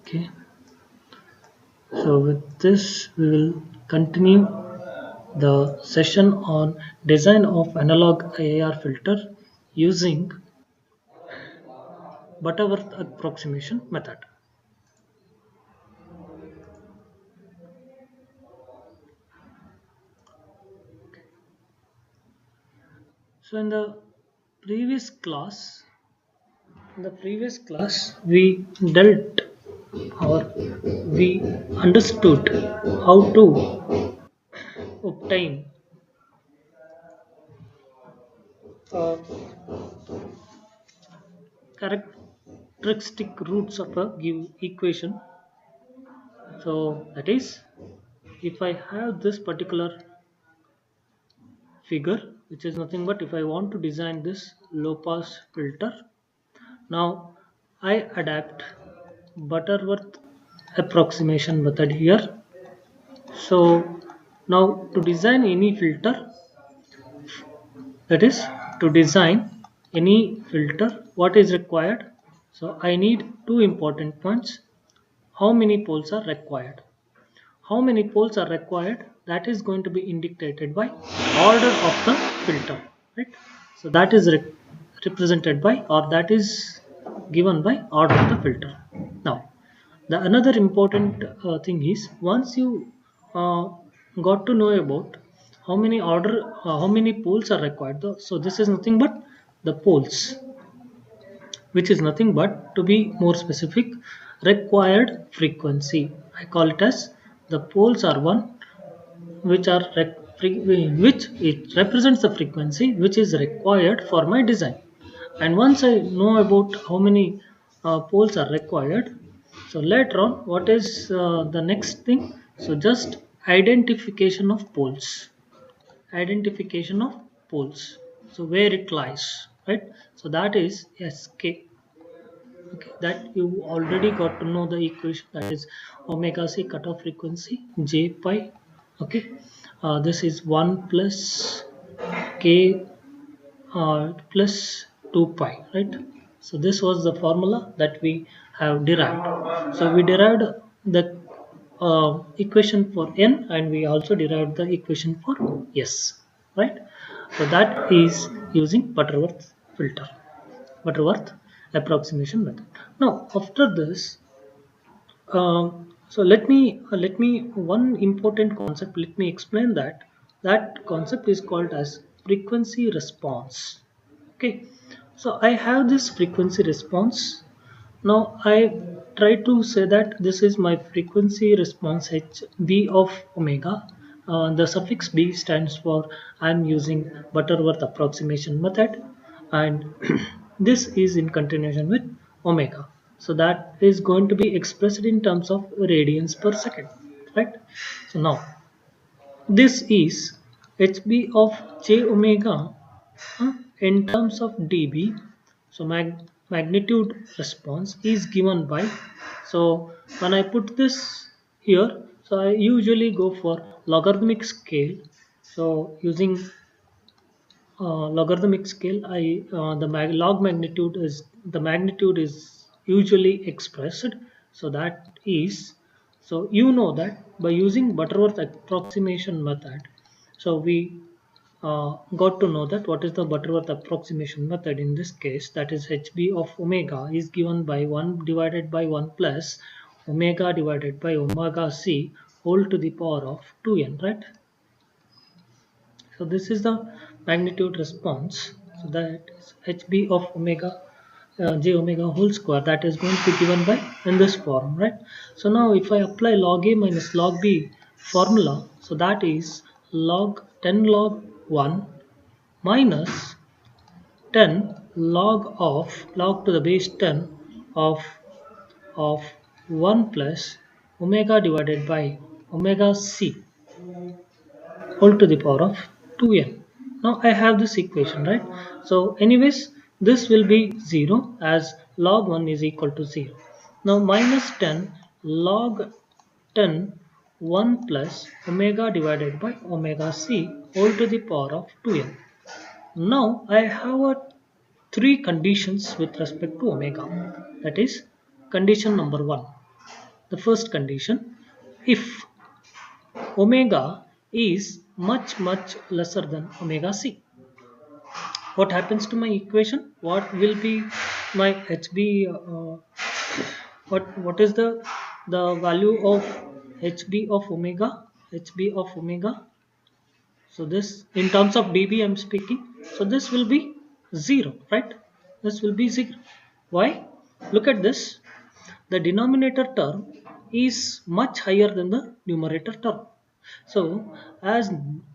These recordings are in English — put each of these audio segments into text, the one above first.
Okay, so with this we will continue the session on design of analog IIR filter using Butterworth approximation method. So in the previous class we dealt or we understood how to obtain uh, characteristic roots of a given equation. So that is, if I have this particular figure, which is nothing but if I want to design this low pass filter, now I adapt Butterworth approximation method here. So now to design any filter, that is to design any filter, what is required? So I need two important points. How many poles are required? How many poles are required, that is going to be indicated by order of the filter, right? So that is represented by, or that is given by order of the filter. Now the another important thing is, once you uh, got to know about how many poles are required, so this is nothing but the poles, which is nothing but, to be more specific, required frequency. I call it as the poles are one, which are which it represents the frequency which is required for my design. And once I know about how many poles are required, so later on what is the next thing? So just identification of poles, identification of poles, so where it lies, right? So that is sk. Okay, that you already got to know the equation, that is omega c cutoff frequency j pi. Okay, this is 1 plus k plus 2 pi, right? So this was the formula that we have derived. So we derived the equation for n, and we also derived the equation for s, right? So that is using Butterworth approximation method. Now, after this, so let me one important concept. Let me explain that. That concept is called as frequency response. Okay, so I have this frequency response. Now I try to say that this is my frequency response h b of omega. The suffix b stands for I'm using Butterworth approximation method, and this is in continuation with omega. So that is going to be expressed in terms of radians per second, right? So now this is hb of j omega in terms of dB. So magnitude response is given by, so when I put this here, so I usually go for logarithmic scale. So using logarithmic scale, I the log magnitude is, the magnitude is usually expressed. So that is, so you know that by using Butterworth approximation method, so we got to know that what is the Butterworth approximation method. In this case, that is hb of omega is given by 1 divided by 1 plus omega divided by omega c whole to the power of 2n, right? So this is the magnitude response. So that is hb of omega j omega whole square, that is going to be given by in this form, right? So now if I apply log a minus log b formula, so that is log 10 log 1 minus 10 log to the base 10 of of 1 plus omega divided by omega c whole to the power of 2n. Now I have this equation, right? So anyways, this will be 0 as log 1 is equal to 0. Now minus 10 log 10 1 plus omega divided by omega c whole to the power of 2n. Now I have three conditions with respect to omega. That is condition number 1. the first condition, if omega is much lesser than omega c. What happens to my equation? What will be my HB? What is the value of HB of omega? HB of omega. So this in terms of dB I'm speaking. So this will be 0, right? This will be 0. Why? Look at this. The denominator term is much higher than the numerator term. So as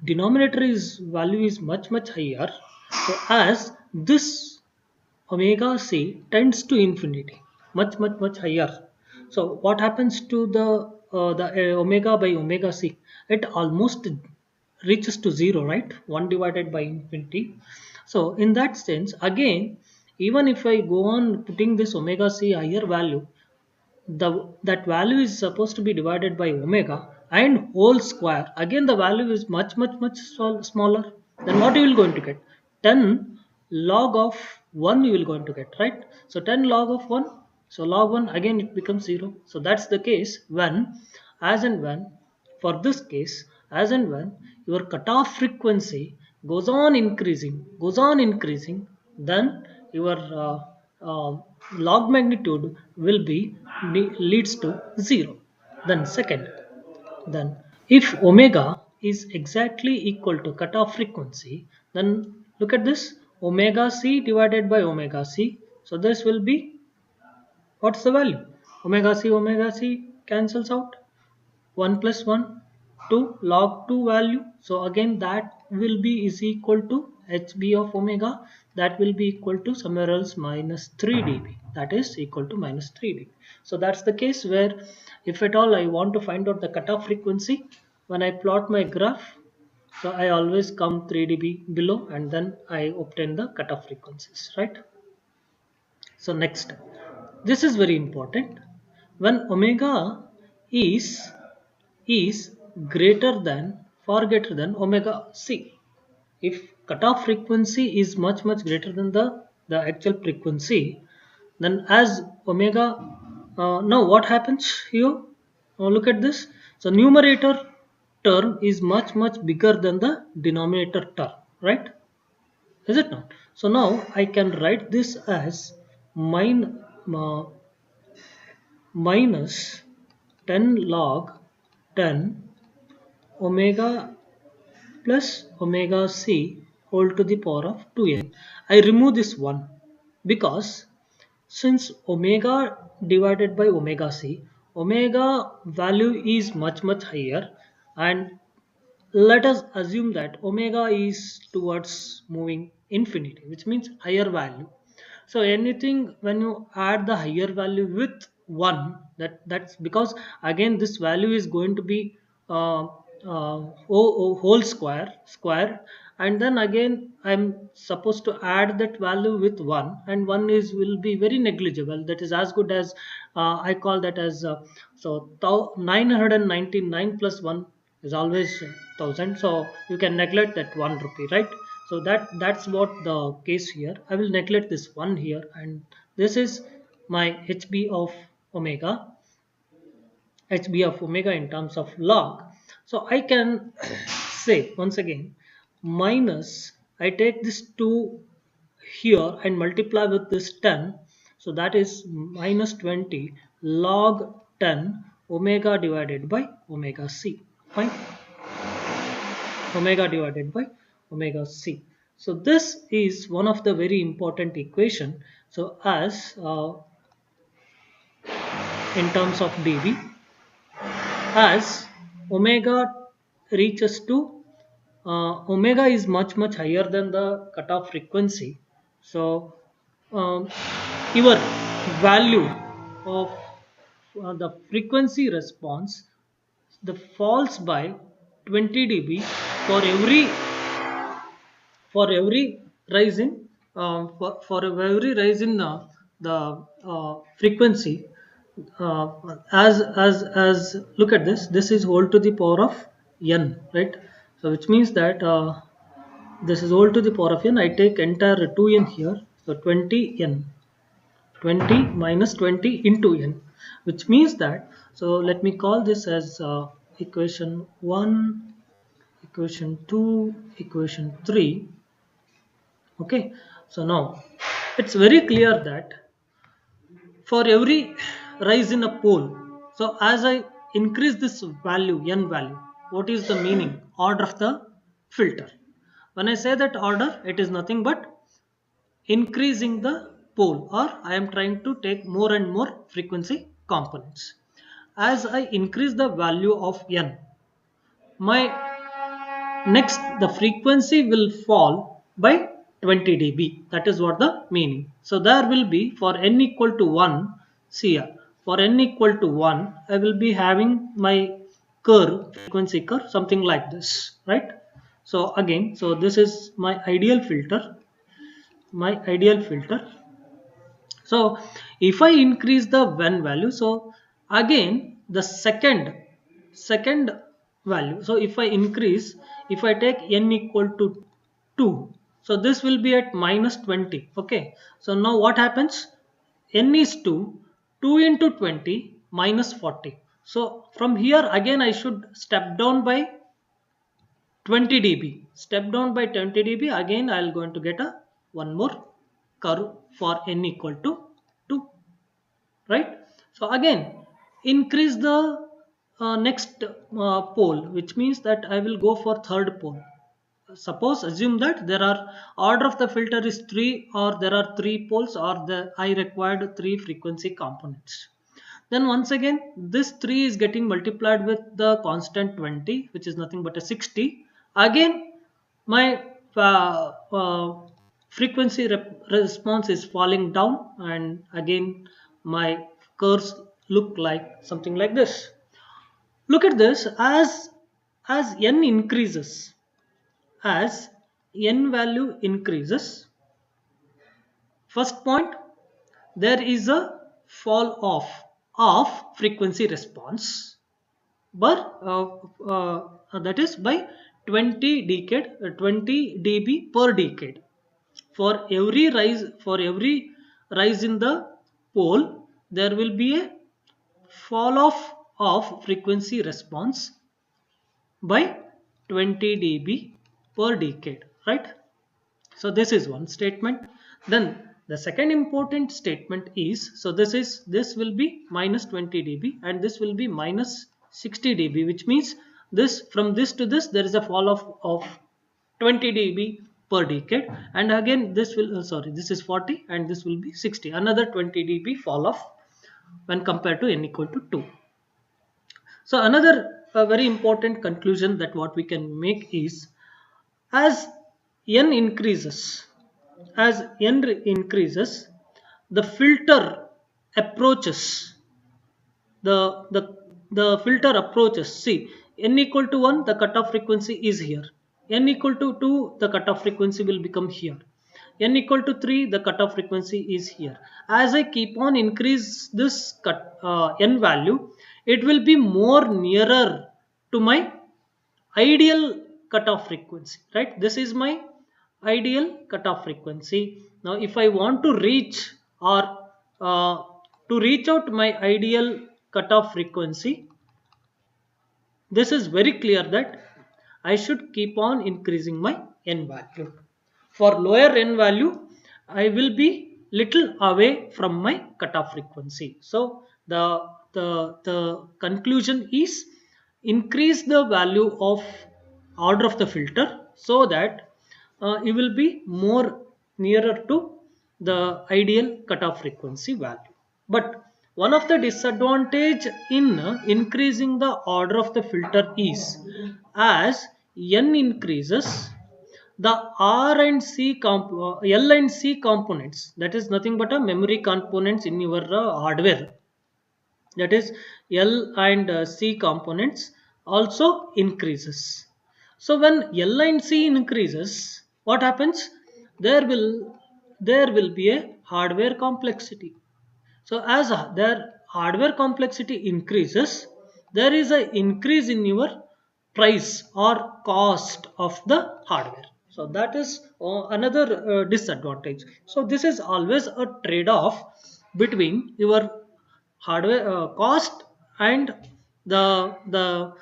denominator is value is much higher, so as this omega c tends to infinity, much higher. So what happens to the omega by omega c? It almost reaches to 0, right? 1 divided by infinity. So in that sense, again, even if I go on putting this omega c higher value, the that value is supposed to be divided by omega and whole square. Again the value is much smaller. Then what you will going to get? 10 log of 1 you will going to get, right? So 10 log of 1, so log 1 again it becomes 0. So that's the case when, as and when, for this case, as and when your cutoff frequency goes on increasing, then your log magnitude will be leads to 0. Then second, then if omega is exactly equal to cutoff frequency, then look at this, omega c divided by omega c. So this will be, what's the value? Omega c cancels out. 1 plus 1, 2 log 2 value. So again that will be is equal to hb of omega, that will be equal to somewhere else minus 3 dB, that is equal to minus 3 dB. So that's the case where if at all I want to find out the cutoff frequency, when I plot my graph, so I always come 3 dB below and then I obtain the cutoff frequencies, right? So next, this is very important. When omega is greater than, far greater than omega c, if cutoff frequency is much greater than the actual frequency, then as omega, now what happens here? Now look at this. So numerator term is much bigger than the denominator term, right? Is it not? So now I can write this as uh, minus 10 log 10 omega plus omega c whole to the power of 2n. I remove this 1 because since omega divided by omega c, omega value is much higher, and let us assume that omega is towards moving infinity, which means higher value. So anything when you add the higher value with 1, that's because again this value is going to be whole square, and then again I'm supposed to add that value with 1, and 1 is will be very negligible, that is as good as I call that as so 999 plus 1 is always 1000. So you can neglect that 1 rupee, right? So that's what the case here. I will neglect this 1 here, and this is my hb of omega, in terms of log. So I can say once again, minus, I take this 2 here and multiply with this 10, so that is minus 20 log 10 omega divided by omega c. Fine. Omega divided by omega c. So this is one of the very important equation. So as in terms of dB, as omega reaches to omega is much higher than the cutoff frequency. So your value of the frequency response, the falls by 20 dB for every rise in for every rise in the frequency, as look at this is whole to the power of n, right? So which means that this is whole to the power of n. I take entire 2n here, so 20n, 20 minus 20 into n. which means that, so let me call this as equation 1, equation 2, equation 3. Okay, so now it's very clear that for every rise in a pole, so as I increase this value, n value, what is the meaning? Order of the filter. When I say that order, it is nothing but increasing the pole, or I am trying to take more and more frequency components. As I increase the value of n, my next, the frequency will fall by 20 dB. That is what the meaning. So there will be, for n equal to 1, see here, for n equal to 1, I will be having my curve, frequency curve, something like this, right? So again, so this is my ideal filter, my ideal filter. So if I increase the when value, so again the second value, so if I increase, if I take n equal to 2, so this will be at minus 20. Okay, so now what happens? N is 2, 2 into 20 minus 40. So from here again I should step down by 20 dB, step down by 20 dB. Again I'll going to get a one more curve for n equal to 2, right? So again increase the next pole, which means that I will go for third pole. Suppose assume that there are, order of the filter is 3, or there are 3 poles, or the I required 3 frequency components. Then once again this 3 is getting multiplied with the constant 20, which is nothing but a 60. Again my frequency response is falling down, and again my curves look like something like this. Look at this. As n increases, as n value increases, first point, there is a fall off of frequency response, but that is by 20 dB per decade. For every rise in the pole, there will be a fall off of frequency response by 20 dB per decade, right? So this is one statement. Then the second important statement is, so this will be minus 20 dB and this will be minus 60 dB, which means this, from this to this, there is a fall off of 20 dB per decade, and again this will sorry, this is 40 and this will be 60, another 20 dB fall off when compared to n equal to 2. So another very important conclusion that what we can make is, as n increases, as n increases, the filter approaches, the filter approaches, see, n equal to 1, the cutoff frequency is here, n equal to 2, the cutoff frequency will become here, n equal to 3, the cutoff frequency is here. As I keep on increase this n value, it will be more nearer to my ideal cutoff frequency, right? This is my ideal cutoff frequency. Now if I want to reach, or uh, to reach out my ideal cutoff frequency, this is very clear that I should keep on increasing my n value. For lower n value, I will be little away from my cutoff frequency. So the conclusion is, increase the value of order of the filter, so that you will be more nearer to the ideal cutoff frequency value. But one of the disadvantage in increasing the order of the filter is, as n increases, the R and C L and C components, that is nothing but a memory components in your hardware, that is L and C components also increases. So when L and C increases, what happens? There will be a hardware complexity. So as their hardware complexity increases, there is an increase in your price or cost of the hardware. So that is another disadvantage. So this is always a trade-off between your hardware cost and the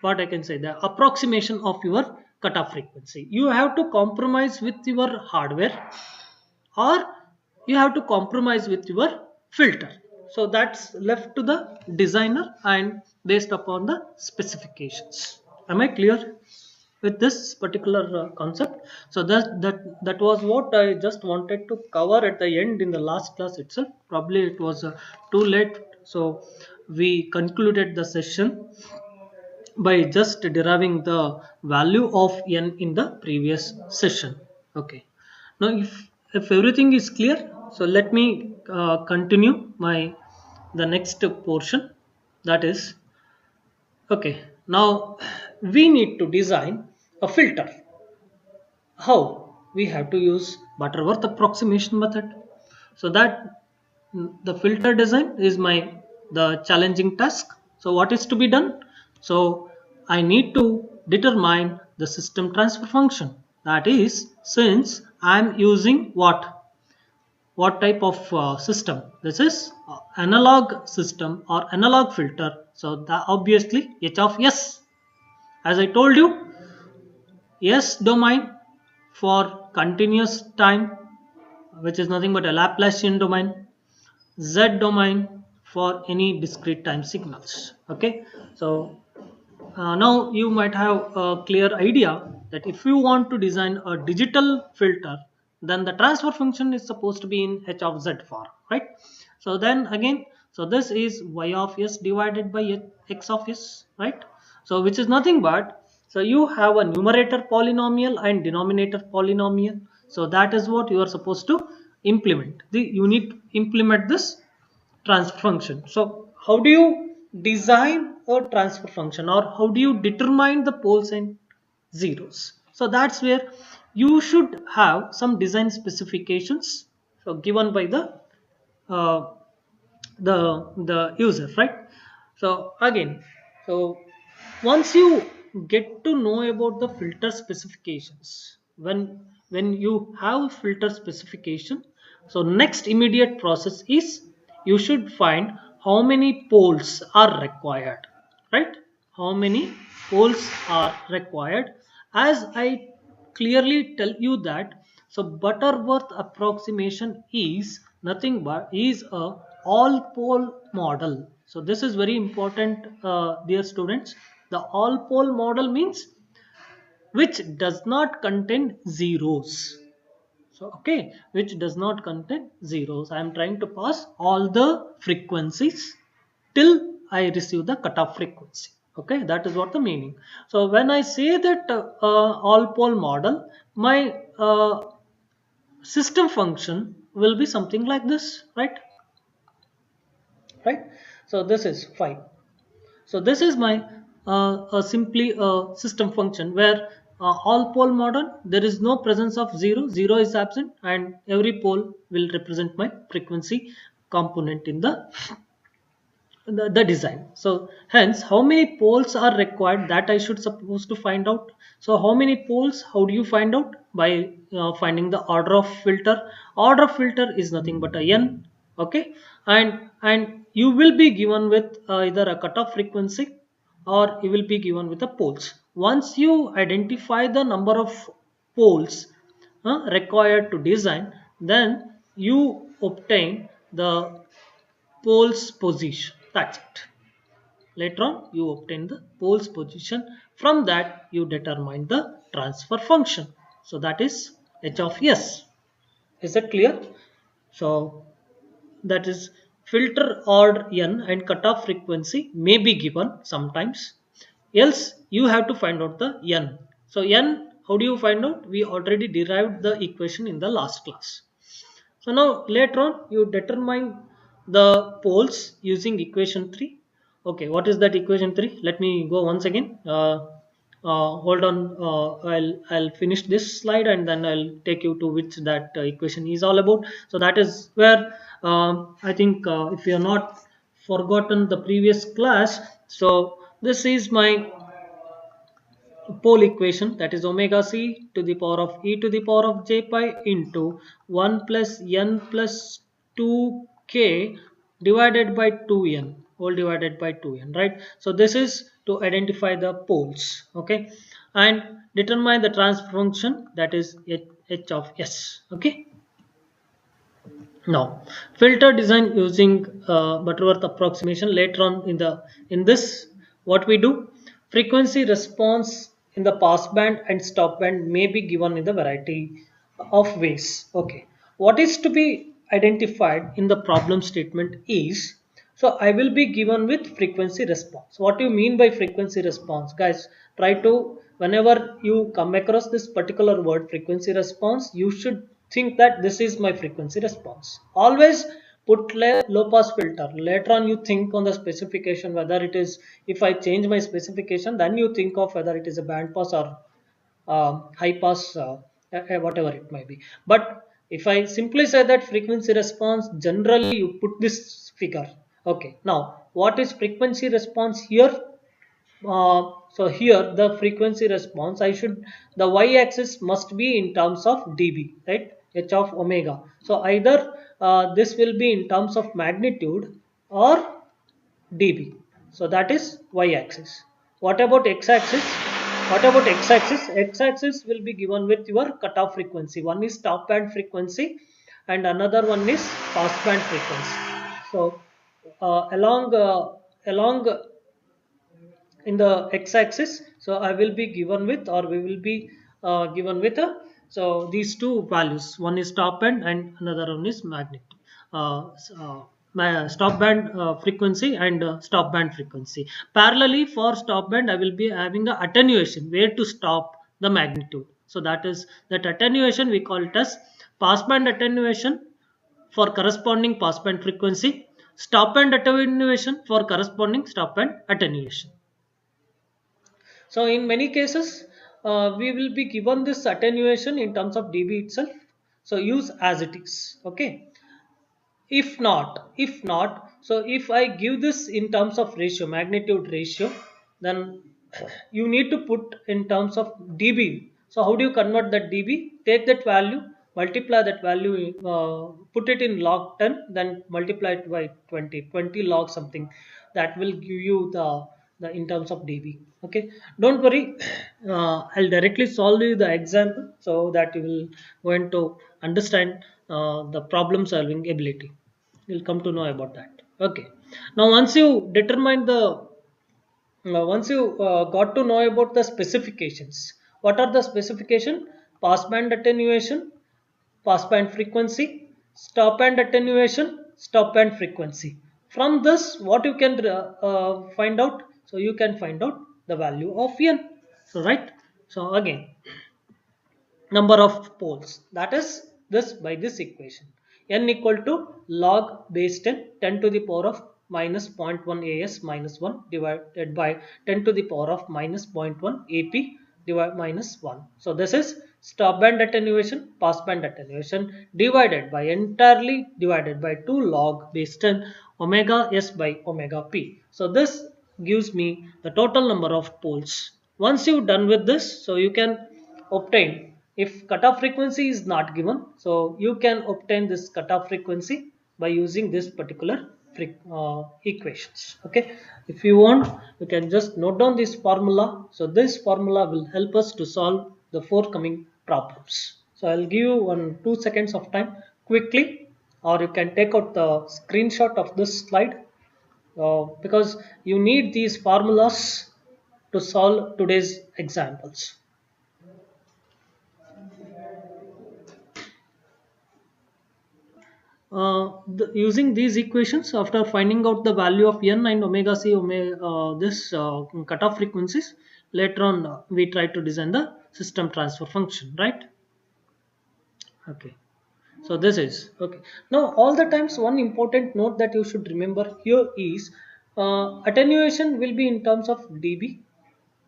what I can say, the approximation of your cutoff frequency. You have to compromise with your hardware, or you have to compromise with your filter. So that's left to the designer and based upon the specifications. Am I clear with this particular concept? So that was what I just wanted to cover at the end in the last class itself. Probably it was too late, so we concluded the session by just deriving the value of n in the previous session. Okay, now if everything is clear, so let me continue my the next portion. That is, okay, now we need to design a filter. How? We have to use Butterworth approximation method. So that the filter design is my the challenging task. So what is to be done? So I need to determine the system transfer function. That is, since I am using what type of system? This is analog system or analog filter. So that obviously h of s. As I told you, S domain for continuous time, which is nothing but a Laplacian domain. Z domain for any discrete time signals. Okay, so now you might have a clear idea that if you want to design a digital filter, then the transfer function is supposed to be in h of z form, right? So then again, so this is y of s divided by x of s, right? So which is nothing but, so you have a numerator polynomial and denominator polynomial. So that is what you are supposed to implement. You need to implement this transfer function. So how do you design a transfer function, or how do you determine the poles and zeros? So that's where you should have some design specifications, so given by uh, the user, right? So again, so once you get to know about the filter specifications, when you have filter specification, so next immediate process is you should find how many poles are required, right? How many poles are required? As I clearly tell you that, so Butterworth approximation is nothing but is a all pole model. So this is very important, dear students. The all pole model means which does not contain zeros. So okay, which does not contain zeros. I am trying to pass all the frequencies till I receive the cutoff frequency. Okay, that is what the meaning. So when I say that all pole model, my system function will be something like this, right? So this is 5. So this is my simply system function where all pole model, there is no presence of zero is absent, and every pole will represent my frequency component in the design. So hence, how many poles are required, that I should suppose to find out. So how many poles, how do you find out? By finding the order of filter. Order of filter is nothing but a n. Okay, and you will be given with either a cutoff frequency, or you will be given with the poles. Once you identify the number of poles required to design, then you obtain the pole's position. That's it. Later on, you obtain the pole's position. From that, you determine the transfer function. So that is h of s. Is that clear? So that is filter order n and cutoff frequency may be given sometimes. Else you have to find out the n. So n, how do you find out? We already derived the equation in the last class. So now later on you determine the poles using equation 3. Okay, what is that equation 3? Let me go once again. Hold on, I'll finish this slide and then I'll take you to which that equation is all about. So that is where I think if you have not forgotten the previous class, so this is my pole equation, that is omega c to the power of e to the power of j pi into 1 plus n plus 2k divided by 2n, whole divided by 2n, right? So this is to identify the poles, okay, and determine the transfer function, that is h of s, okay. Now, filter design using Butterworth approximation. Later on in this, what we do, frequency response in the pass band and stop band may be given in the variety of ways. Okay, what is to be identified in the problem statement is, so I will be given with frequency response. What do you mean by frequency response, guys? Try to, whenever you come across this particular word frequency response, you should think that this is my frequency response. Always put low pass filter. Later on, you think on the specification whether it is. If I change my specification, then you think of whether it is a band pass or high pass, whatever it might be. But if I simply say that frequency response, generally you put this figure. Okay. Now, what is frequency response here? So here the frequency response, I should, the y-axis must be in terms of dB, right? H of omega. So either this will be in terms of magnitude or dB. So that is y-axis. What about x-axis? What about x-axis? X-axis will be given with your cutoff frequency. One is stop band frequency and another one is pass band frequency. So along in the x-axis, so I will be given with, or we will be given with a, so these two values, one is stop band and another one is magnet, stop band frequency and stop band frequency. Parallelly, for stop band I will be having a attenuation where to stop the magnitude. So that is, that attenuation we call it as pass band attenuation for corresponding pass band frequency, stop band attenuation for corresponding stop band attenuation. So in many cases, we will be given this attenuation in terms of dB itself. So use as it is. Okay. If not, so if I give this in terms of ratio, magnitude ratio, then you need to put in terms of dB. So how do you convert that dB? Take that value, multiply that value, put it in log 10, then multiply it by 20 log something. That will give you the in terms of dB. Okay, don't worry. I'll directly solve you the example so that you will going to understand the problem solving ability. You'll come to know about that. Okay, now once you determine the, once you got to know about the specifications, what are the specification? Pass band attenuation, pass band frequency, stop band attenuation, stop band frequency. From this, what you can find out? So you can find out the value of n. So right. So again, number of poles, that is this by this equation, n equal to log base 10, 10 to the power of minus zero point 0.1 as minus 1 divided by 10 to the power of minus zero point 0.1 ap divided minus 1. So this is stop band attenuation, pass band attenuation, divided by, entirely divided by 2 log base 10 omega s by omega p. So this gives me the total number of poles. Once you've done with this, so you can obtain, if cutoff frequency is not given, so you can obtain this cutoff frequency by using this particular equations. Okay, if you want, you can just note down this formula. So this formula will help us to solve the forthcoming problems. So I'll give you 2 seconds of time quickly, or you can take out the screenshot of this slide, because you need these formulas to solve today's examples. Using these equations, after finding out the value of n and omega c, omega this cutoff frequencies, later on we try to design the system transfer function, right? Okay, so this is okay. Now all the times, one important note that you should remember here is, attenuation will be in terms of dB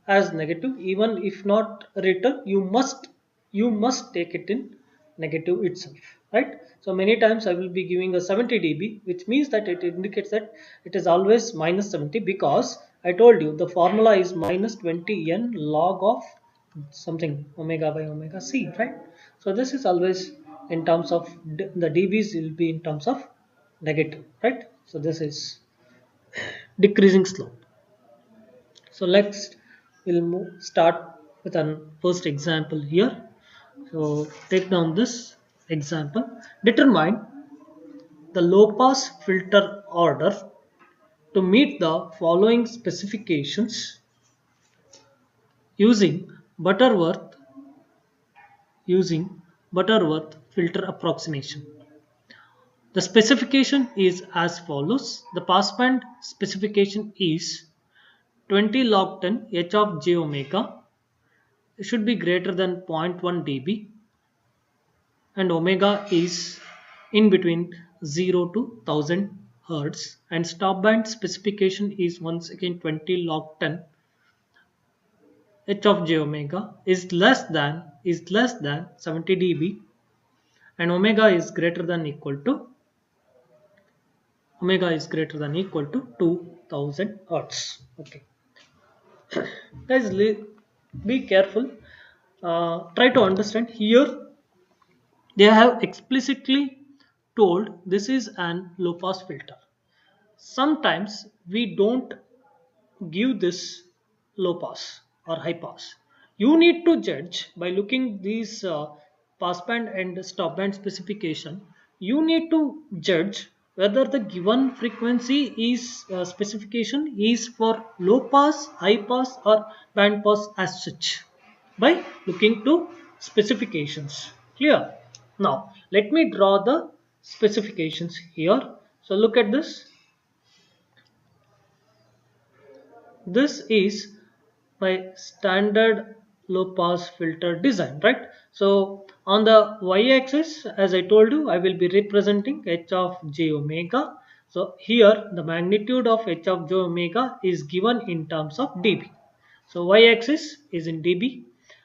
as negative. Even if not written, you must take it in negative itself, right? So many times I will be giving a 70 dB, which means that it indicates that it is always minus 70, because I told you the formula is minus 20 n log of something omega by omega c, right? So this is always in terms of the dBs will be in terms of negative, right? So this is decreasing slope. So let's start with an first example here. So take down this example. Determine the low pass filter order to meet the following specifications using Butterworth using Butterworth filter approximation. The specification is as follows. The passband specification is 20 log 10 h of j omega should be greater than zero point 0.1 dB and omega is in between 0 to 1000 hertz, and stop band specification is once again 20 log 10 h of j omega is less than 70 dB and omega is greater than equal to 2000 hertz. Okay, guys, be careful. Try to understand here. They have explicitly told this is an low pass filter. Sometimes we don't give this low pass or high pass. You need to judge by looking these pass band and stop band specification. You need to judge whether the given frequency is specification is for low pass, high pass, or band pass as such by looking to specifications. Clear? Now let me draw the specifications here. So look at this. This is my standard low pass filter design, right? So on the y-axis, as I told you, I will be representing h of j omega. So here the magnitude of h of j omega is given in terms of dB. So y-axis is in dB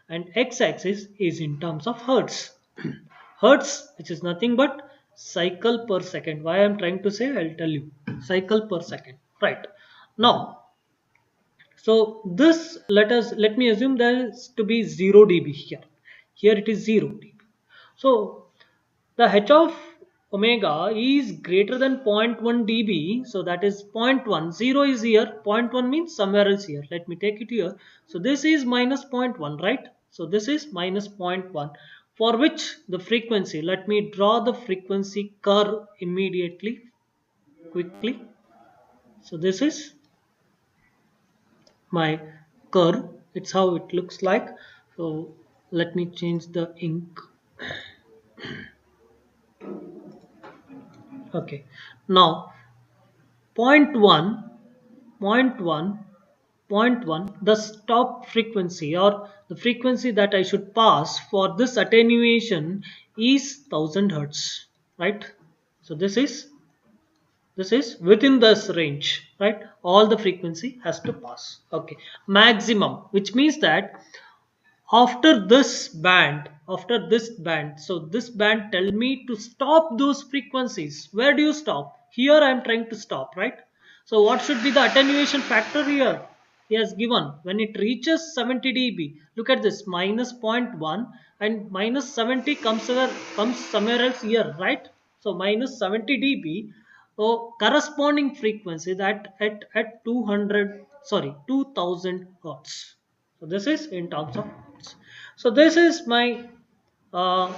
and x-axis is in terms of hertz. Hertz, which is nothing but cycle per second. Why I am trying to say, I'll tell you. Cycle per second, right? Now so this, let me assume there is to be 0 dB here. Here it is 0 dB. So the h of omega is greater than zero point 0.1 dB. So that is 0.1. 0 is here. 0.1 means somewhere else here. Let me take it here. So this is minus 0.1, right? So this is minus 0.1, for which the frequency, let me draw the frequency curve immediately, quickly. So this is my curve. It's how it looks like. So let me change the ink. Okay, now point 1 point 1 point 1, the stop frequency or the frequency that I should pass for this attenuation is 1000 hertz, right? So this is within this range, right? All the frequency has to pass. Okay, maximum, which means that after this band, so this band tell me to stop those frequencies. Where do you stop? Here I am trying to stop, right? So what should be the attenuation factor here? He has given when it reaches 70 dB. Look at this, minus 0.1 and minus 70 comes somewhere else here, right? So minus 70 dB. So corresponding frequency that at 2000 hertz. So this is in terms of hertz. So this is my uh,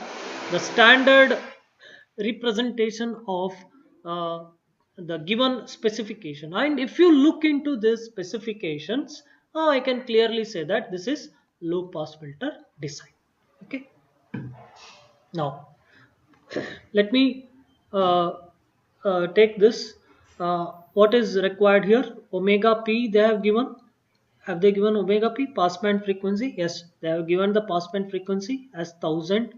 the standard representation of uh, the given specification. And if you look into these specifications, I can clearly say that this is low pass filter design. Okay. Now let me uh, take this. What is required here? Omega p they have given. Have they given omega p passband frequency? Yes, they have given the passband frequency as 1000.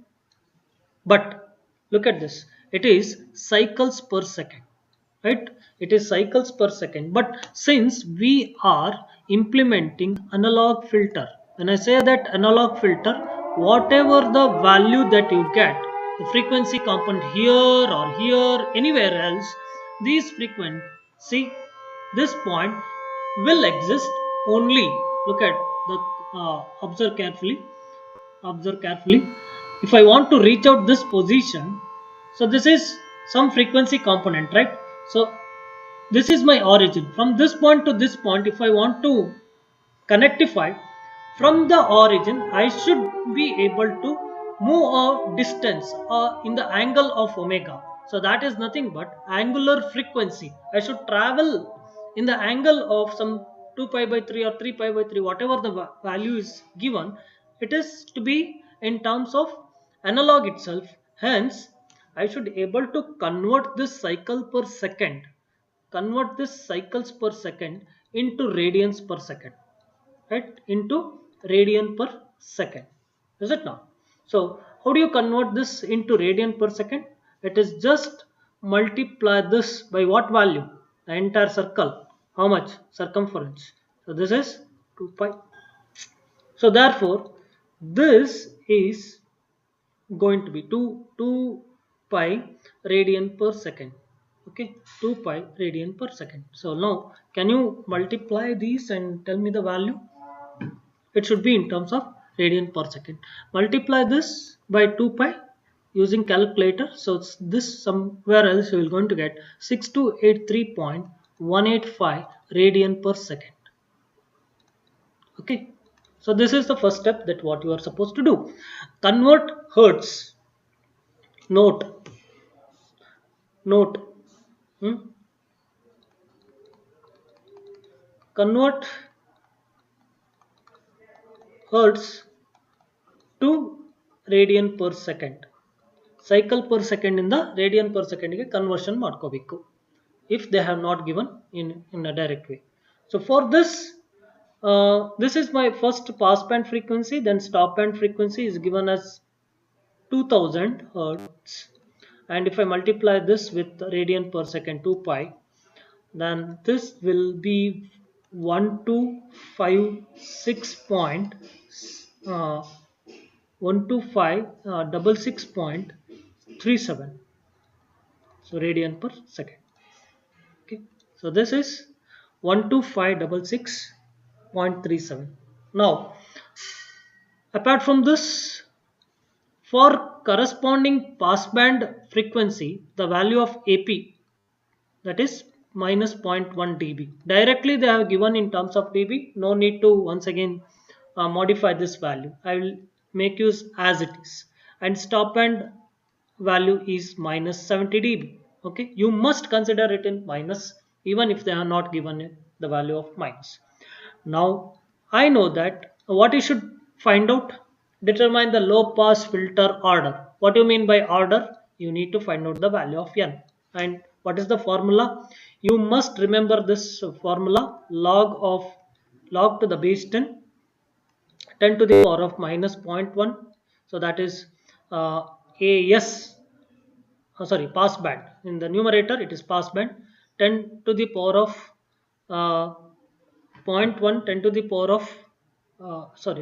But look at this. It is cycles per second, right? It is cycles per second. But since we are implementing analog filter, when I say that analog filter, whatever the value that you get, the frequency component here or here, anywhere else, these frequency, this point will exist only. Look at the observe carefully. If I want to reach out this position, so this is some frequency component, right? So This is my origin. From this point to this point, if I want to connectify from the origin, I should be able to move a distance in the angle of omega. So that is nothing but angular frequency. I should travel in the angle of some 2 pi by 3 or 3 pi by 3, whatever the value is given. It is to be in terms of analog itself. Hence, I should able to convert this cycles per second into radians per second, right, into radian per second. Is it not? So how do you convert this into radian per second? It is just multiply this by what value? The entire circle. How much circumference? So this is 2 pi. So therefore this is going to be 2 pi radian per second. Okay, 2 pi radian per second. So now can you multiply these and tell me the value? It should be in terms of radian per second. Multiply this by 2 pi using calculator. So it's this somewhere else you will going to get 6283.185 radian per second. Okay, so this is the first step that what you are supposed to do. Convert hertz. Note note hmm? Convert hertz to radian per second. Cycle per second in the radian per second ಗೆ conversion ಮಾಡ್ಕೋಬೇಕು if they have not given in a direct way. So for this, this is my first pass band frequency. Then stop band frequency is given as 2000 hertz, and if I multiply this with radian per second 2 pi, then this will be 1256 point uh, 12566.37, so radian per second. Okay, so this is 12566.37. Now apart from this, for corresponding passband frequency, the value of AP, that is minus zero point 0.1 dB. Directly they have given in terms of dB. No need to once again modify this value. I will make use as it is. And stop band value is minus 70 dB. Okay, you must consider it in minus even if they are not given the value of minus. Now I know that what you should find out, determine the low pass filter order. What do you mean by order? You need to find out the value of n. And what is the formula? You must remember this formula: log to the base 10, 10 to the power of minus zero point 0.1. So that is AS, pass band. In the numerator it is pass band. 10 to the power of uh, zero point 0.1, 10 to the power of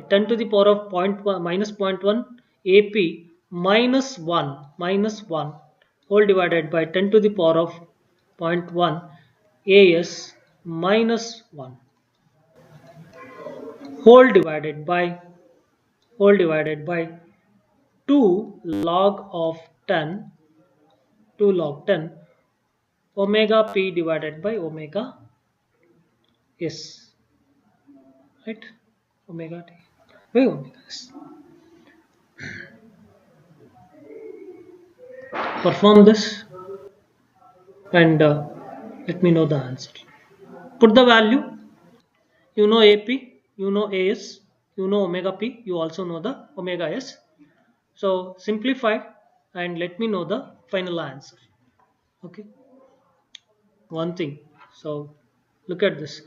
10 to the power of zero point 0.1 minus zero point 0.1 AP minus 1 whole divided by 10 to the power of zero point 0.1 AS minus 1 whole divided by 2 log of 10 2 log 10 omega p divided by omega s, right? Omega t by omega s. Perform this and let me know the answer. Put the value. You know AP, you know AS, you know omega p, you also know the omega s. So simplify and let me know the final answer. Okay, one thing. So look at this.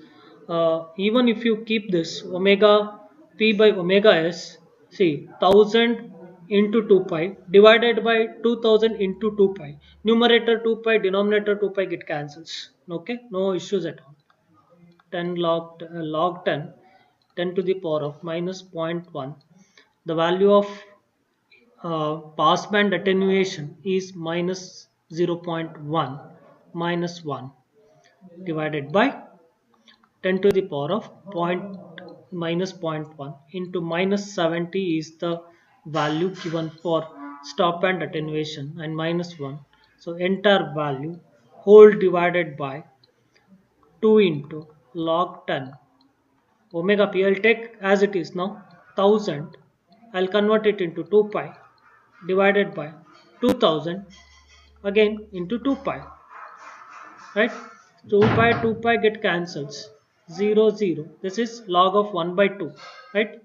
Even if you keep this omega p by omega s, see 1000 into 2 pi divided by 2000 into 2 pi. Numerator 2 pi, denominator 2 pi get cancels. Okay, no issues at all. 10 log 10, 10 to the power of minus zero point 0.1. The value of passband attenuation is minus 0.1 minus 1 divided by 10 to the power of minus zero point 0.1 into minus 70 is the value given for stop band attenuation, and minus 1. So entire value whole divided by 2 into log 10 omega p. I'll take as it is now 1000. I'll convert it into 2 pi divided by 2000 again into 2 pi, right? 2 pi get cancels, 0 0. This is log of 1 by 2, right?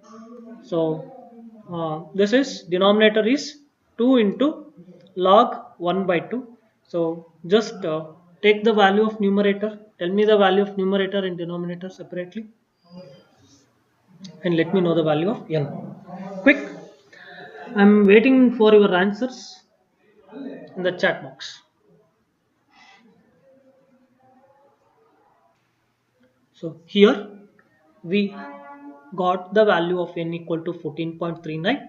So this is denominator is 2 into log 1 by 2. So just take the value of numerator, tell me the value of numerator and denominator separately, and let me know the value of n. Quick, I'm waiting for your answers in the chat box. So here we got the value of n equal to 14.39.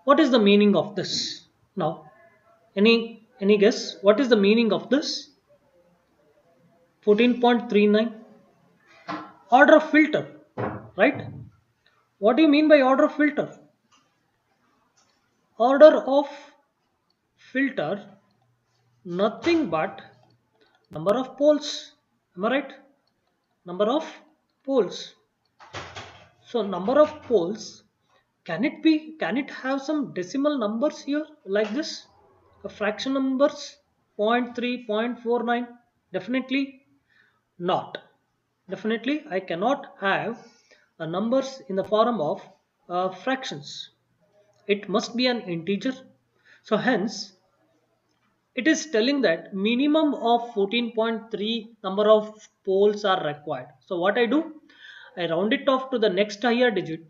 What is the meaning of this? Now, any guess? What is the meaning of this? 14.39, order of filter, right? What do you mean by order of filter? Order of filter, nothing but number of poles. Am I right? Number of poles. So number of poles, can it have some decimal numbers here like this? A fraction numbers, zero point 0.3, 0.49? Definitely not. Definitely I cannot have numbers in the form of fractions. It must be an integer. So hence it is telling that minimum of 14.3 number of poles are required. So what I do? I round it off to the next higher digit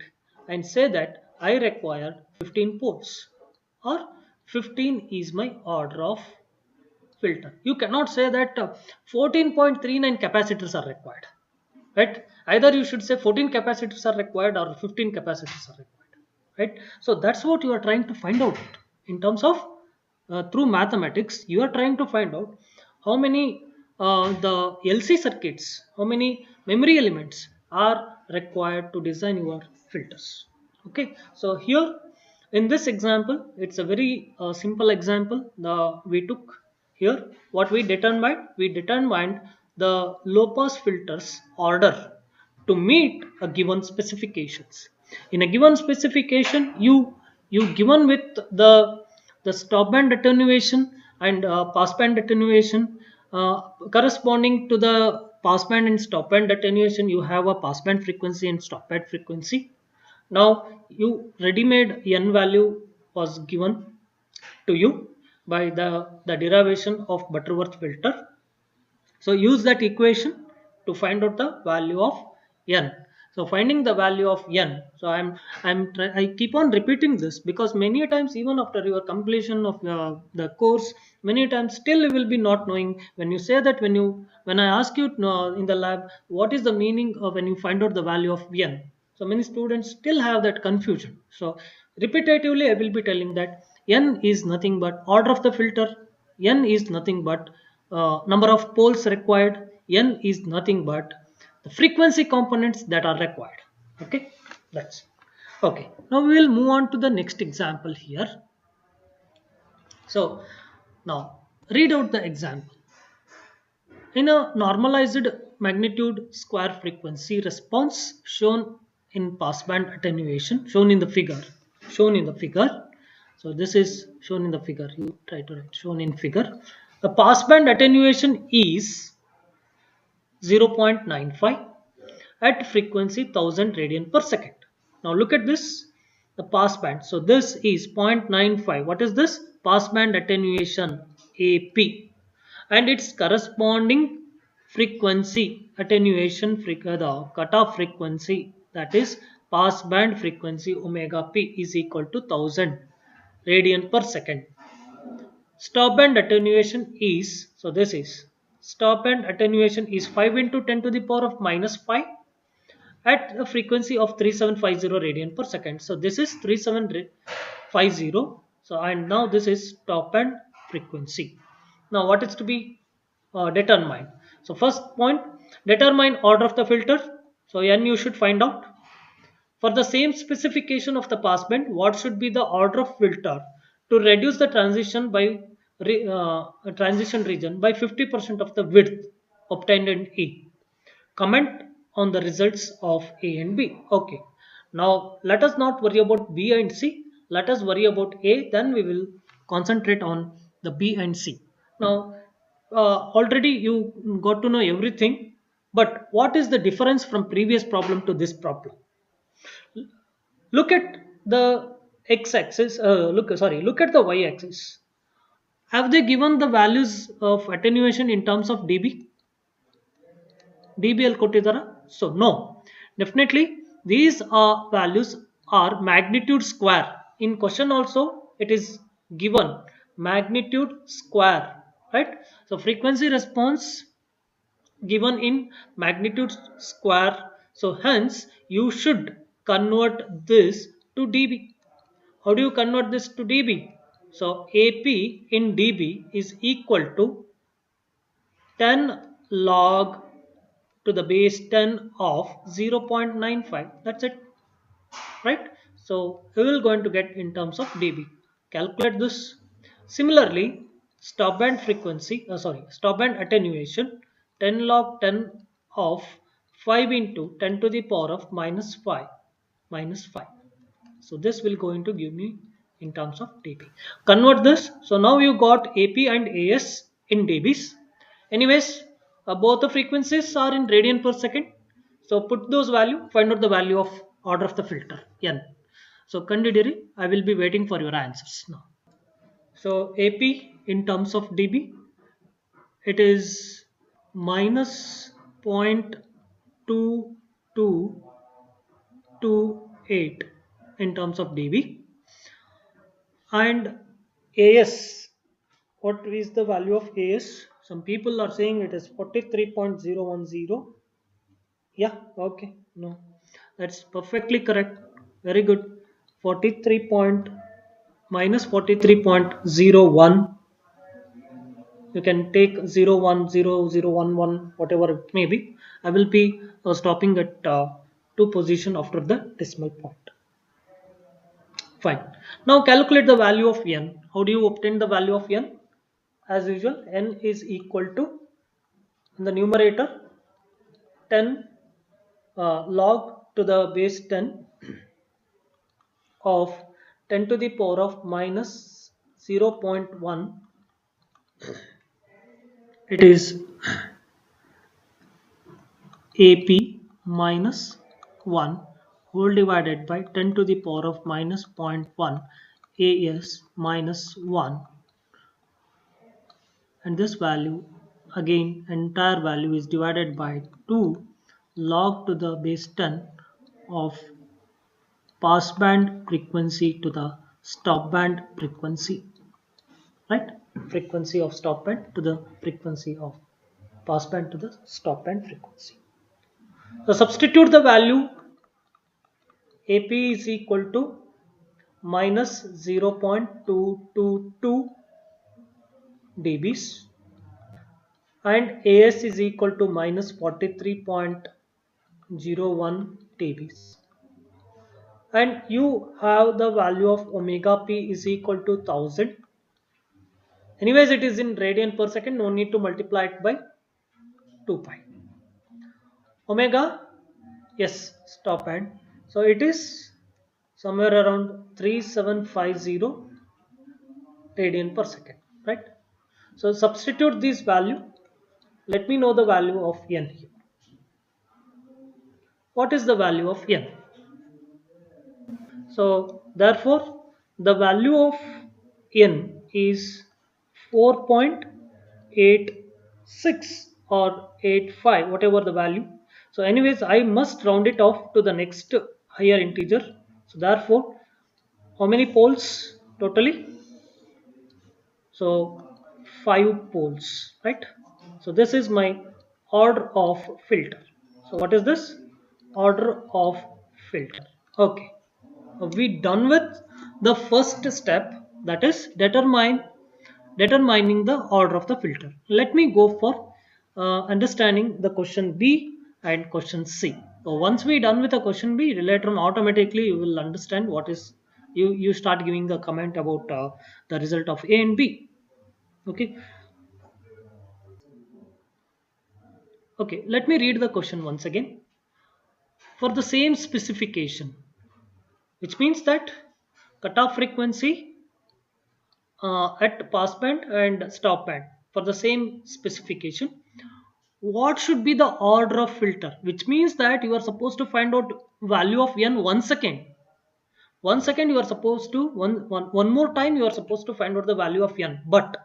and say that I require 15 poles, or 15 is my order of filter. You cannot say that 14.39 capacitors are required, right? Either you should say 14 capacitors are required or 15 capacitors are required, right? So that's what you are trying to find out in terms of through mathematics. You are trying to find out how many the LC circuits, how many memory elements are required to design your filters. Okay, so here in this example, it's a very simple example we took here. What we determined the low pass filters order to meet a given specifications. In a given specification, you given with the stop band attenuation and pass band attenuation, corresponding to the pass band and stop band attenuation, you have a pass band frequency and stop band frequency. Now you ready-made n value was given to you by the derivation of Butterworth filter. So use that equation to find out the value of n. So finding the value of n. So I keep on repeating this because many times even after your completion of the course, many times still you will be not knowing when you say that when I ask you in the lab what is the meaning of when you find out the value of n. So many students still have that confusion. So repetitively I will be telling that n is nothing but order of the filter, n is nothing but number of poles required, n is nothing but the frequency components that are required. Okay, that's okay. Now we will move on to the next example here. So now read out the example. In a normalized magnitude square frequency response shown in passband attenuation, shown in the figure, shown in the figure. So this is shown in the figure. You try to write shown in figure. The passband attenuation is 0.95 at frequency 1000 radian per second. Now look at this, the passband. So this is 0.95. What is this? Passband attenuation, AP, and its corresponding frequency attenuation, the cutoff frequency, that is passband frequency omega p is equal to 1000 radian per second. Stop band attenuation is, so this is stop band attenuation is 5 into 10 to the power of minus 5 at a frequency of 3750 radian per second. So this is 3750. So and now this is stop band frequency. Now what is to be determined? So first point, determine order of the filter. So n you should find out. For the same specification of the passband, what should be the order of filter to reduce the transition region by 50% of the width obtained in E? comment on the results of A and B. Okay, now let us not worry about B and C. Let us worry about A, then we will concentrate on the B and C. Now already you got to know everything, but what is the difference from previous problem to this problem? Look at the x-axis. Look at the y-axis. Have they given the values of attenuation in terms of dB? dBl ಕೊಟ್ಟಿದ್ದಾರಾ? So no. Definitely these values are magnitude square. In question also it is given magnitude square, right? So frequency response given in magnitude square. So hence you should convert this to dB. How do you convert this to dB? So AP in dB is equal to 10 log to the base 10 of 0.95. That's it, right? So we will going to get in terms of dB. Calculate this. Similarly, stop band frequency, stop band attenuation, 10 log 10 of 5 into 10 to the power of minus 5. So this will going to give me in terms of dB. Convert this. So now you got AP and AS in dBs. Anyways, both the frequencies are in radian per second. So put those value, find out the value of order of the filter n. So Kandidiri, I will be waiting for your answers now. So AP in terms of dB, it is minus 0.2228 in terms of dB. And AS, what is the value of AS? Some people are saying it is 43.010. Yeah, okay, no, that's perfectly correct. Very good. 43 point minus 43.01. You can take 0100011, whatever it may be. I will be stopping at two position after the decimal point. Fine. Now calculate the value of n. How do you obtain the value of n? As usual, n is equal to, in the numerator, 10 log to the base 10 of 10 to the power of minus 0.1. It is AP minus 1 whole divided by 10 to the power of minus zero point 0.1 AS minus 1, and this value again entire value is divided by 2 log to the base 10 of passband frequency to the stop band frequency, right? Frequency of stop band to the frequency of passband to the stop band frequency. So substitute the value. AP is equal to minus 0.222 dBs and AS is equal to minus 43.01 dBs, and you have the value of omega p is equal to 1000. Anyways, it is in radian per second, no need to multiply it by 2 pi. Omega, yes, stop band, so it is somewhere around 3750 radian per second, right? So substitute this value. Let me know the value of n here. What is the value of n? So therefore the value of n is 4.86 or 85, whatever the value. So anyways, I must round it off to the next higher integer. So therefore, how many poles totally? So 5 poles, right? So this is my order of filter. So what is this? Order of filter. Okay, we done with the first step, that is determining the order of the filter. Let me go for understanding the question B and question C. So once we done with the question B, later on automatically you will understand what is, you start giving the comment about the result of A and B. Okay. Okay, let me read the question once again. For the same specification, which means that cutoff frequency at passband and stop band for the same specification, what should be the order of filter, which means that you are supposed to find out value of n 1 second. 1 second you are supposed to one more time you are supposed to find out the value of n, but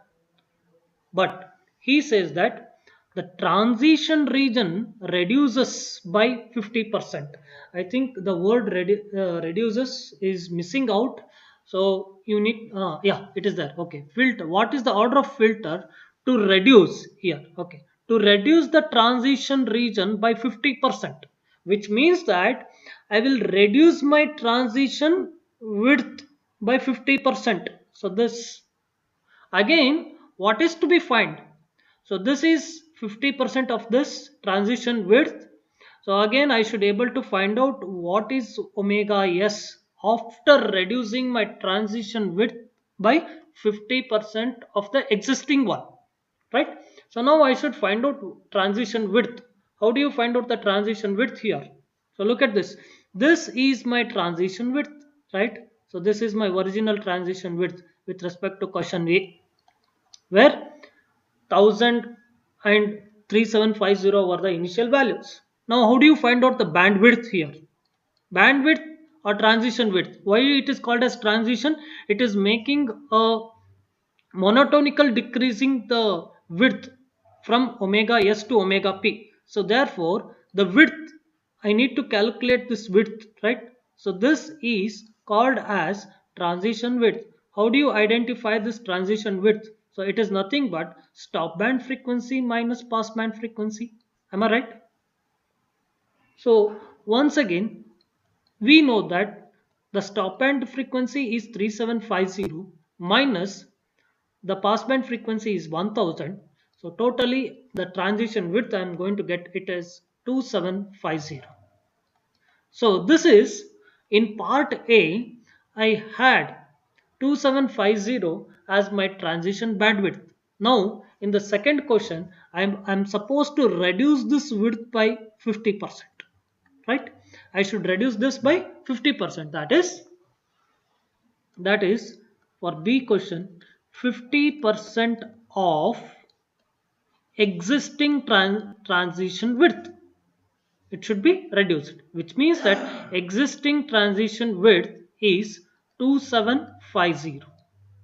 he says that the transition region reduces by 50%. I think the word reduces is missing out. So you need, yeah, it is there. Okay, filter. What is the order of filter to reduce here? Okay, to reduce the transition region by 50%, which means that I will reduce my transition width by 50%. So this again, what is to be found? So this is 50% of this transition width. So again, I should able to find out what is omega s after reducing my transition width by 50% of the existing one, right? So now I should find out transition width. How do you find out the transition width here? So look at this. This is my transition width, right? So this is my original transition width with respect to question A, where 1000 and 3750 were the initial values. Now, how do you find out the bandwidth here? Bandwidth or transition width? Why it is called as transition? It is making a monotonical decreasing the width from omega s to omega p. So therefore, the width, I need to calculate this width, right? So this is called as transition width. How do you identify this transition width? So it is nothing but stop band frequency minus pass band frequency. Am I right? So once again, we know that the stop band frequency is 3750 minus the passband frequency is 1000. So totally the transition width I am going to get it is 2750. So this is in part A, I had 2750 as my transition bandwidth. Now in the second question I'm supposed to reduce this width by 50%, right? I should reduce this by 50%. That is for B question, 50% of existing transition width. It should be reduced, which means that existing transition width is 2750.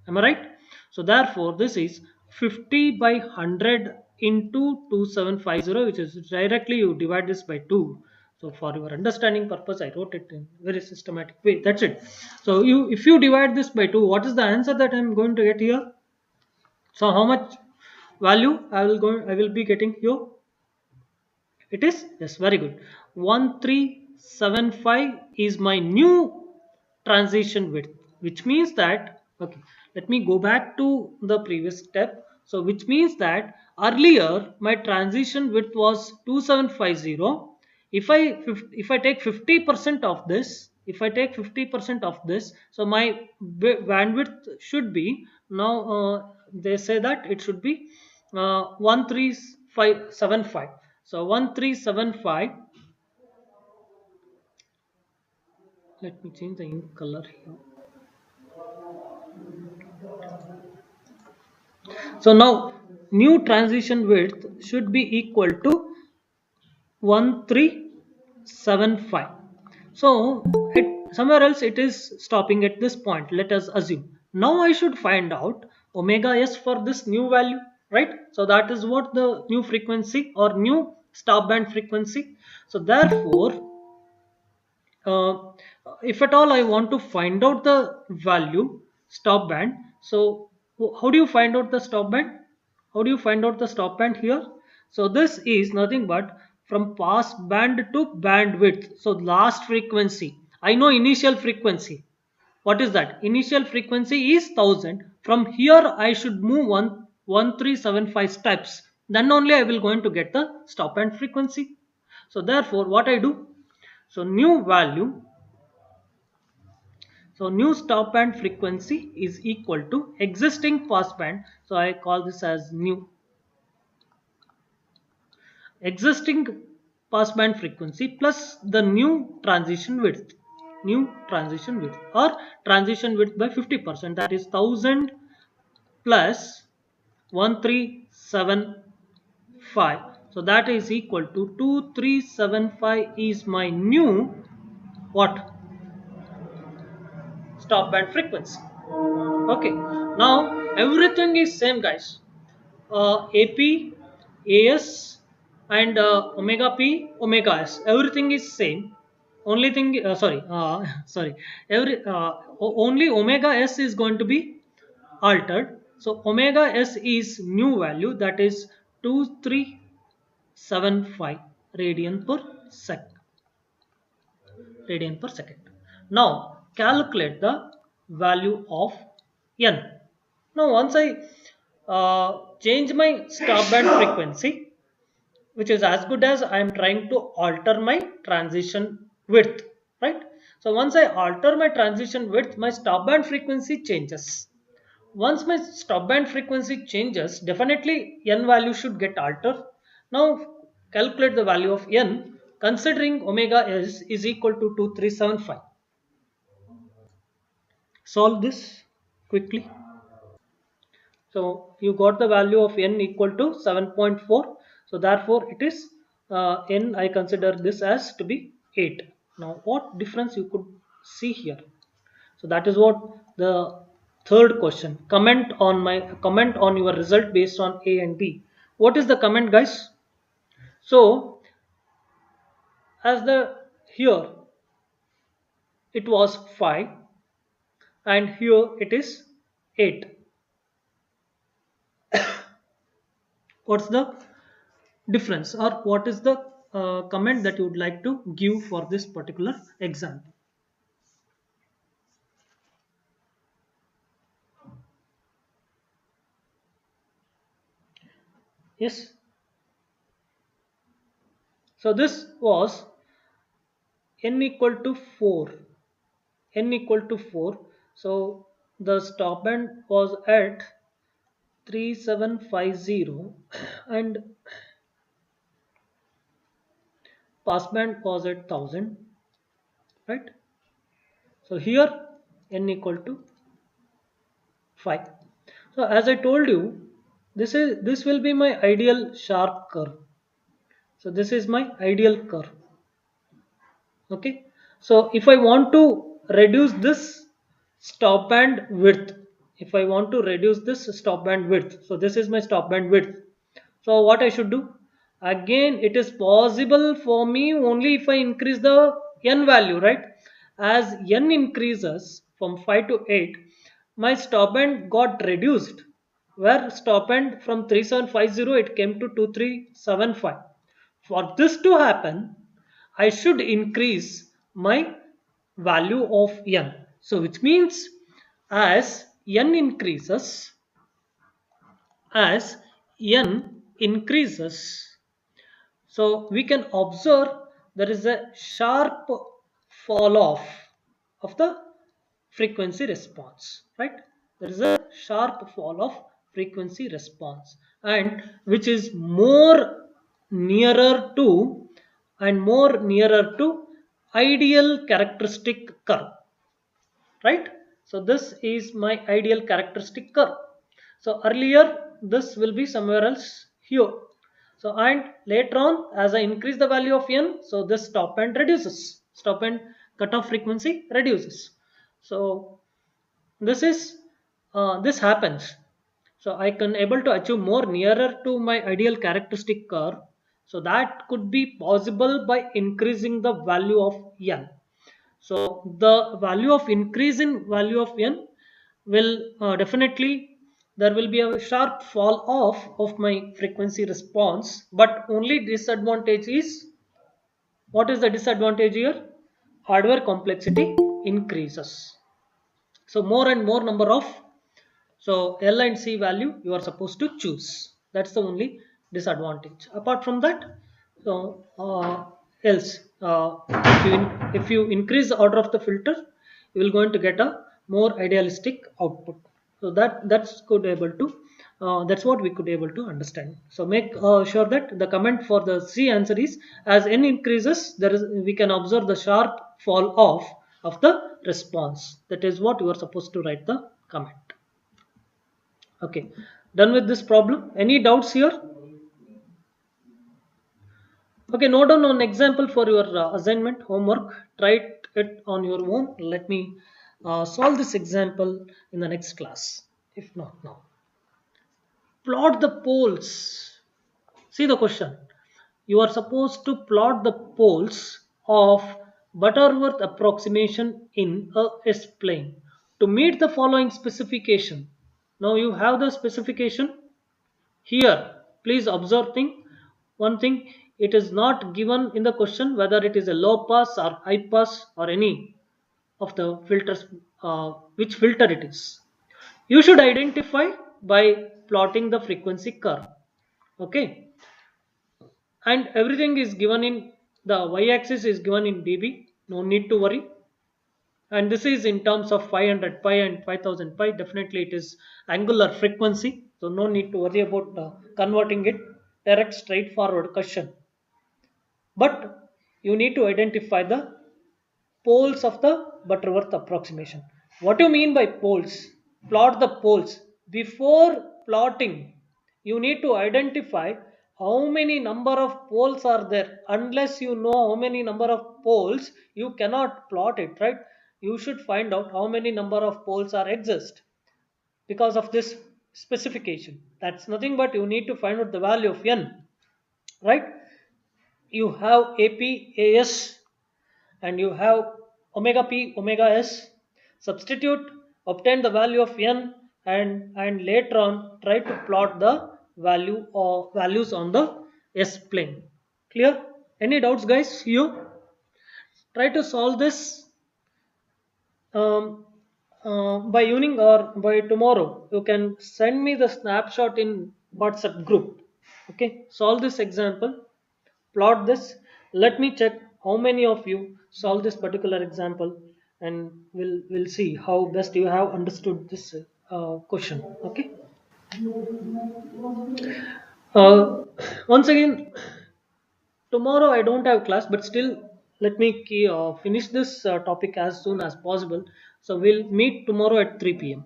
Am I right? So therefore this is 50 by 100 into 2750, which is directly you divide this by 2. So for your understanding purpose I wrote it in very systematic way. That's it. So you, if you divide this by 2, what is the answer that I am going to get here? So how much value I will be getting here? It is, yes, very good. 1375 is my new transition width, which means that, okay, let me go back to the previous step. So which means that earlier my transition width was 2750. If I take 50% of this, so my bandwidth should be now, they say that it should be 13575. So 1375, let me change the ink color here. So now new transition width should be equal to 1375. So somewhere else it is stopping at this point. Let us assume. Now I should find out omega s for this new value, right? So that is what the new frequency or new stop band frequency. So therefore, uh, if at all I want to find out the value stop band, so how do you find out the stop band? How do you find out the stop band here? So this is nothing but from pass band to bandwidth. So last frequency, I know initial frequency. What is that? Initial frequency is 1000. From here I should move 1375 steps. Then only I will going to get the stop band frequency. So therefore what I do? So new value, so new stop band frequency is equal to existing pass band. So I call this as new. existing passband frequency plus the new transition width or transition width by 50%, that is 1000 plus 1375. So that is equal to 2375 is my new what stop band frequency. Okay, now everything is same guys. AP, AS, and omega P, omega S. Everything is same. Only thing, sorry. Only omega S is going to be altered. So omega S is new value, that is 2375 radian per sec. Radian per second. Now calculate the value of n. Now once I change my stop band frequency, which is as good as I am trying to alter my transition width, right? So once I alter my transition width, my stop band frequency changes. Once my stop band frequency changes, definitely n value should get altered. Now calculate the value of n considering omega is equal to 2375. Solve this quickly. So you got the value of n equal to 7.4. So therefore it is n, I consider this as to be 8. Now what difference you could see here? So that is what the third question. Comment on your result based on A and B. What is the comment, guys? So as the here it was 5 and here it is 8. What's the difference, or what is the comment that you would like to give for this particular example? Yes. So this was n equal to 4. N equal to 4. So the stop band was at 3750 and passband was at 1000, right? So here n equal to 5. So as I told you, this will be my ideal sharp curve. So this is my ideal curve. Okay. So if I want to reduce this stop band width, if I want to reduce this stop band width, so this is my stop band width. So what I should do? Again, it is possible for me only if I increase the n value, right? As n increases from 5 to 8, my stop band got reduced. Where stop band from 3750 it came to 2375. For this to happen, I should increase my value of n. So which means as n increases, as n increases, so we can observe there is a sharp fall off of the frequency response, right? There is a sharp fall of frequency response, and which is more nearer to ideal characteristic curve, right? So this is my ideal characteristic curve. So earlier this will be somewhere else here. So and later on as I increase the value of n, so this stop band reduces, stop band cutoff frequency reduces. So this happens. So I can able to achieve more nearer to my ideal characteristic curve. So that could be possible by increasing the value of n. So the value of increase in value of n will definitely there will be a sharp fall off of my frequency response, but only disadvantage is, what is the disadvantage here? Hardware complexity increases. So more and more number of, so L and C value you are supposed to choose. That's the only disadvantage. Apart from that, so else if you increase the order of the filter, you will going to get a more idealistic output. So that's good able to That's what we could able to understand. So make sure that the comment for the C answer is, as n increases, there is we can observe the sharp fall off of the response. That is what you are supposed to write the comment. Okay, done with this problem. Any doubts here? Okay, note down an example for your assignment homework. Try it on your own. Let me solve this example in the next class, if not now. Plot the poles. See the question. You are supposed to plot the poles of Butterworth approximation in a S-plane to meet the following specification. Now you have the specification here. Please observe one thing. It is not given in the question whether it is a low pass or high pass or any of the filters, which filter it is. You should identify by plotting the frequency curve. Okay, and everything is given in the y-axis is given in dB. No need to worry. And this is in terms of 500 pi and 5000 pi. Definitely it is angular frequency, so no need to worry about converting it. Direct straightforward question, but you need to identify the poles of the Butterworth approximation. What do you mean by poles? Plot the poles. Before plotting, you need to identify how many number of poles are there. Unless you know how many number of poles, you cannot plot it, right? You should find out how many number of poles are exist because of this specification. That's nothing but you need to find out the value of n, right? You have AP, AS, and you have omega p, omega s. Substitute, obtain the value of n, and later on try to plot the value or values on the s plane. Clear? Any doubts, guys? You try to solve this um, by evening or by tomorrow. You can send me the snapshot in WhatsApp group. Okay, solve this example, plot this. Let me check how many of you solve this particular example, and we'll see how best you have understood this question. Okay. uh, Once again, tomorrow I don't have class, but still let me finish this topic as soon as possible. So we'll meet tomorrow at 3 p.m.